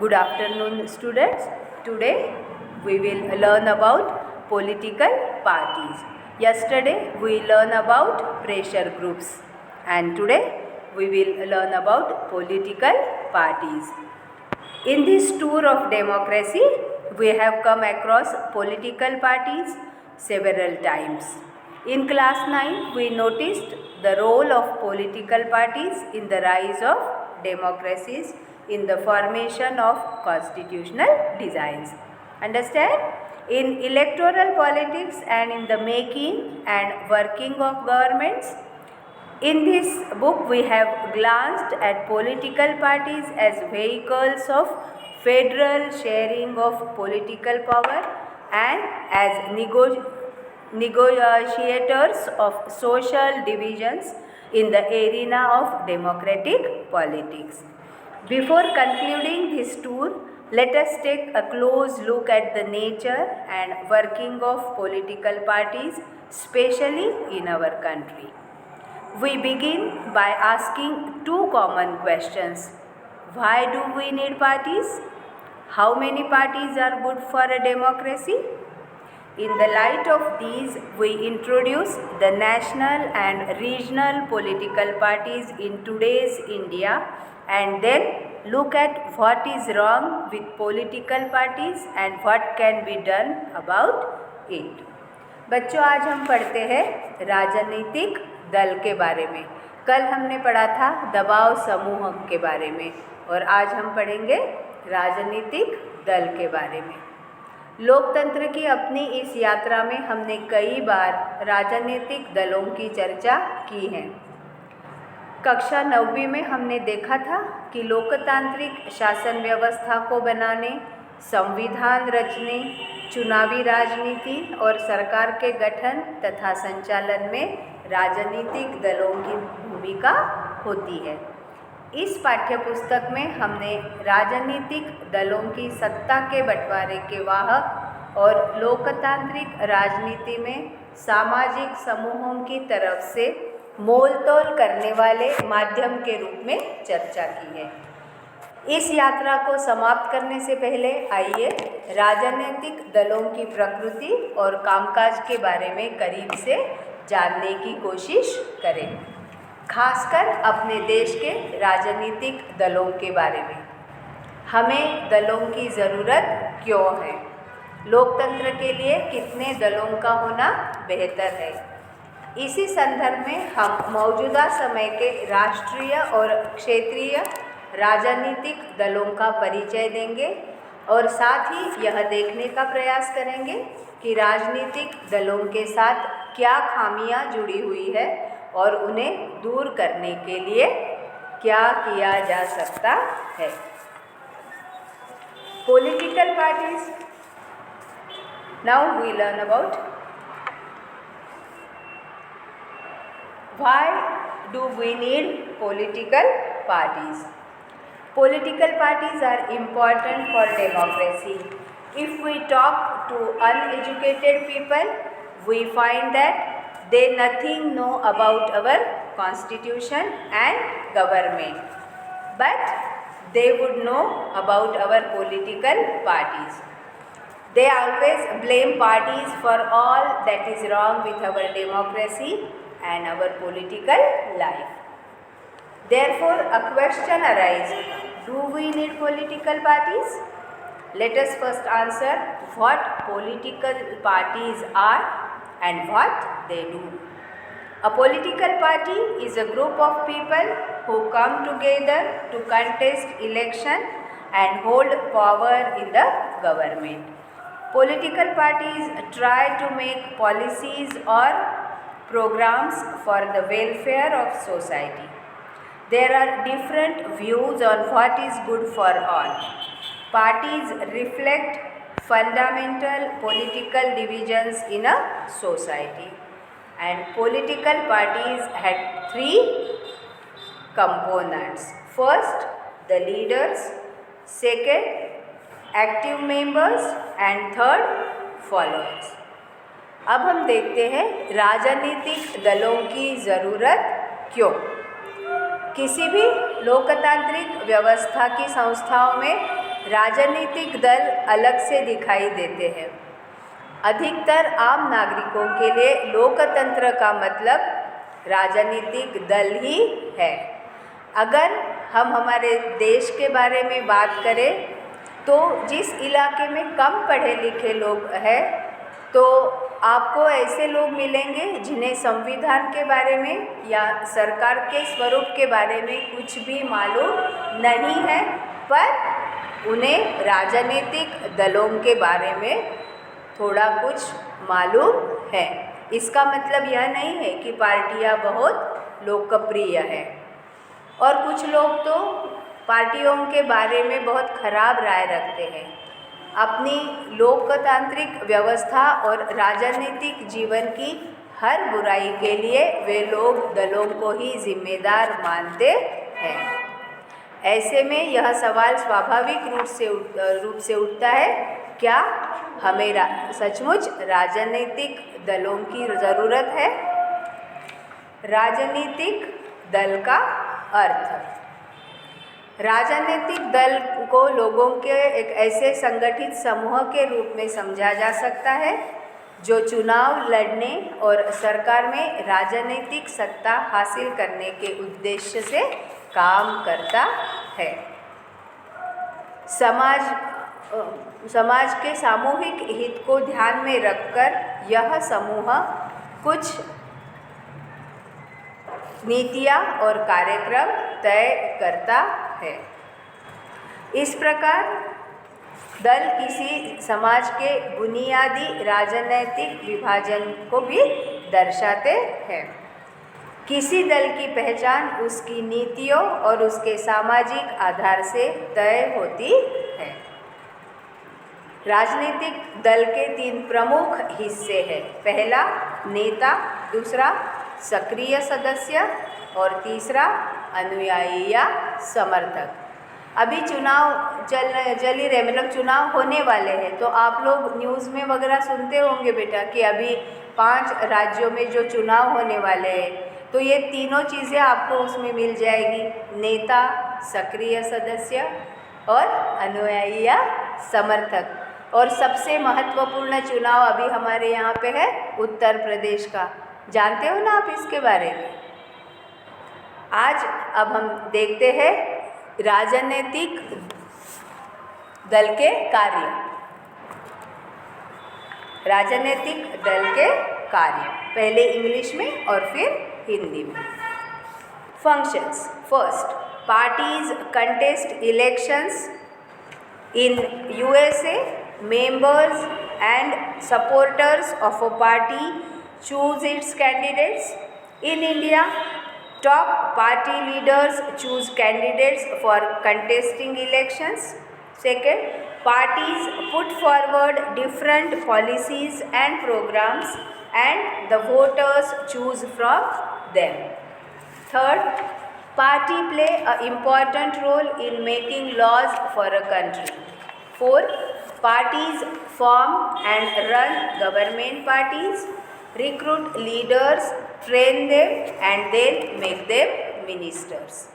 Good afternoon, students. Today we will learn about political parties. Yesterday we learned about pressure groups, and today we will learn about political parties. In this tour of democracy, we have come across political parties several times. In class 9, we noticed the role of political parties in the rise of democracies in the formation of constitutional designs. Understand? In electoral politics and in the making and working of governments. In this book, we have glanced at political parties as vehicles of federal sharing of political power and as negotiators of social divisions in the arena of democratic politics. Before concluding this tour, let us take a close look at the nature and working of political parties, especially in our country. We begin by asking two common questions. Why do we need parties? How many parties are good for a democracy? In the light of these, we introduce the national and regional political parties in today's India and then look at what is wrong with political parties and what can be done about it. बच्चों, आज हम पढ़ते हैं राजनीतिक दल के बारे में। कल हमने पढ़ा था दबाव समूह के बारे में और आज हम पढ़ेंगे राजनीतिक दल के बारे में। लोकतंत्र की अपनी इस यात्रा में हमने कई बार राजनीतिक दलों की चर्चा की है। कक्षा 9वीं में हमने देखा था कि लोकतांत्रिक शासन व्यवस्था को बनाने, संविधान रचने, चुनावी राजनीति और सरकार के गठन तथा संचालन में राजनीतिक दलों की भूमिका होती है। इस पाठ्यपुस्तक में हमने राजनीतिक दलों की सत्ता के बंटवारे के वाहक और लोकतांत्रिक राजनीति में सामाजिक समूहों की तरफ से मोलतोल करने वाले माध्यम के रूप में चर्चा की है। इस यात्रा को समाप्त करने से पहले आइए राजनीतिक दलों की प्रकृति और कामकाज के बारे में करीब से जानने की कोशिश करें, खासकर अपने देश के राजनीतिक दलों के बारे में। हमें दलों की ज़रूरत क्यों है? लोकतंत्र के लिए कितने दलों का होना बेहतर है? इसी संदर्भ में हम मौजूदा समय के राष्ट्रीय और क्षेत्रीय राजनीतिक दलों का परिचय देंगे और साथ ही यह देखने का प्रयास करेंगे कि राजनीतिक दलों के साथ क्या खामियां जुड़ी हुई है और उन्हें दूर करने के लिए क्या किया जा सकता है। Political parties. Now we learn about why do we need political parties. Political parties are important for democracy. If we talk to uneducated people, we find that they nothing know about our constitution and government, but they would know about our political parties. They always blame parties for all that is wrong with our democracy and our political life. Therefore, a question arises, do we need political parties? Let us first answer what political parties are and what they do. A political party is a group of people who come together to contest election and hold power in the government. Political parties try to make policies or programs for the welfare of society. There are different views on what is good for all. Parties reflect fundamental political divisions in a society, and political parties had three components. First, the leaders, second, active members, and third, followers. अब हम देखते हैं राजनीतिक दलों की ज़रूरत क्यों। किसी भी लोकतांत्रिक व्यवस्था की संस्थाओं में राजनीतिक दल अलग से दिखाई देते हैं। अधिकतर आम नागरिकों के लिए लोकतंत्र का मतलब राजनीतिक दल ही है। अगर हम हमारे देश के बारे में बात करें तो जिस इलाके में कम पढ़े लिखे लोग हैं तो आपको ऐसे लोग मिलेंगे जिन्हें संविधान के बारे में या सरकार के स्वरूप के बारे में कुछ भी मालूम नहीं है, पर उन्हें राजनीतिक दलों के बारे में थोड़ा कुछ मालूम है। इसका मतलब यह नहीं है कि पार्टियां बहुत लोकप्रिय हैं। और कुछ लोग तो पार्टियों के बारे में बहुत खराब राय रखते हैं। अपनी लोकतांत्रिक व्यवस्था और राजनीतिक जीवन की हर बुराई के लिए वे लोग दलों को ही जिम्मेदार मानते हैं। ऐसे में यह सवाल स्वाभाविक रूप से उठता है, क्या हमें सचमुच राजनीतिक दलों की ज़रूरत है? राजनीतिक दल का अर्थ। राजनीतिक दल को लोगों के एक ऐसे संगठित समूह के रूप में समझा जा सकता है जो चुनाव लड़ने और सरकार में राजनीतिक सत्ता हासिल करने के उद्देश्य से काम करता है। समाज के सामूहिक हित को ध्यान में रखकर यह समूह कुछ नीतियाँ और कार्यक्रम तय करता है। इस प्रकार दल किसी समाज के बुनियादी राजनीतिक विभाजन को भी दर्शाते हैं। किसी दल की पहचान उसकी नीतियों और उसके सामाजिक आधार से तय होती है। राजनीतिक दल के 3 प्रमुख हिस्से हैं। पहला नेता, दूसरा सक्रिय सदस्य और तीसरा अनुयायी या समर्थक। अभी चुनाव चल ही रहे, मतलब चुनाव होने वाले हैं, तो आप लोग न्यूज़ में वगैरह सुनते होंगे बेटा कि अभी 5 राज्यों में जो चुनाव होने वाले हैं, तो ये तीनों चीज़ें आपको उसमें मिल जाएगी, नेता, सक्रिय सदस्य और अनुयायी या समर्थक। और सबसे महत्वपूर्ण चुनाव अभी हमारे यहाँ पे है उत्तर प्रदेश का। जानते हो ना आप इसके बारे में? आज अब हम देखते हैं राजनीतिक दल के कार्य। राजनीतिक दल के कार्य पहले इंग्लिश में और फिर हिंदी में। Functions. First, parties contest elections in USA. Members and supporters of a party choose its candidates. In India, top party leaders choose candidates for contesting elections. Second, parties put forward different policies and programs and the voters choose from them. Third, party play an important role in making laws for a country. Fourth, parties form and run government parties, recruit leaders, train them and then make them ministers.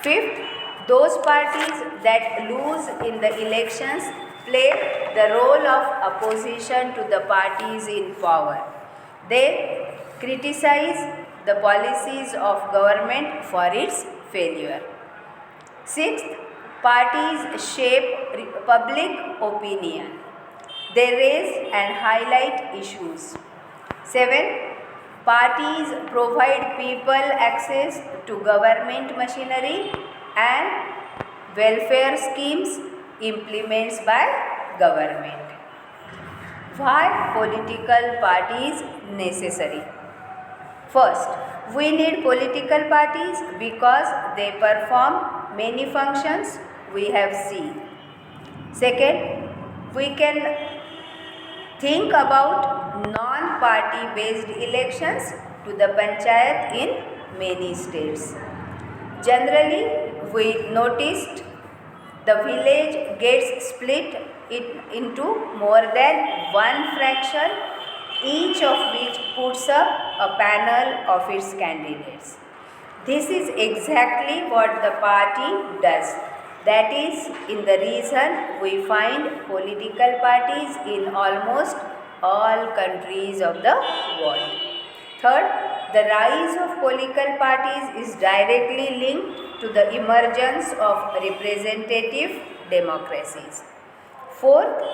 Fifth, those parties that lose in the elections play the role of opposition to the parties in power. They criticize the policies of government for its failure. Sixth, parties shape public opinion. They raise and highlight issues. 7. Parties provide people access to government machinery and welfare schemes implemented by government. Why political parties necessary? First, we need political parties because they perform many functions we have seen. Second, we can think about non-party based elections to the panchayat in many states. Generally, we noticed the village gets split into more than one fraction, each of which puts up a panel of its candidates. This is exactly what the party does. That is, in the reason we find political parties in almost all countries of the world. Third, the rise of political parties is directly linked to the emergence of representative democracies. Fourth,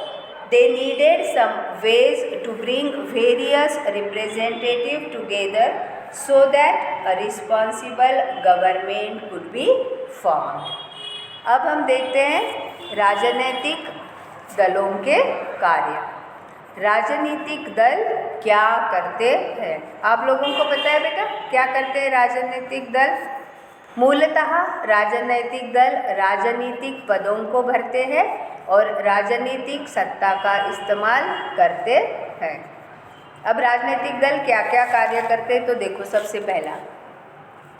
they needed some ways to bring various representatives together so that a responsible government could be formed. अब हम देखते हैं राजनीतिक दलों के कार्य। राजनीतिक दल क्या करते हैं? आप लोगों को पता है बेटा क्या करते हैं राजनीतिक दल? मूलतः राजनीतिक दल राजनीतिक पदों को भरते हैं और राजनीतिक सत्ता का इस्तेमाल करते हैं। अब राजनीतिक दल क्या क्या कार्य करते हैं तो देखो, सबसे पहला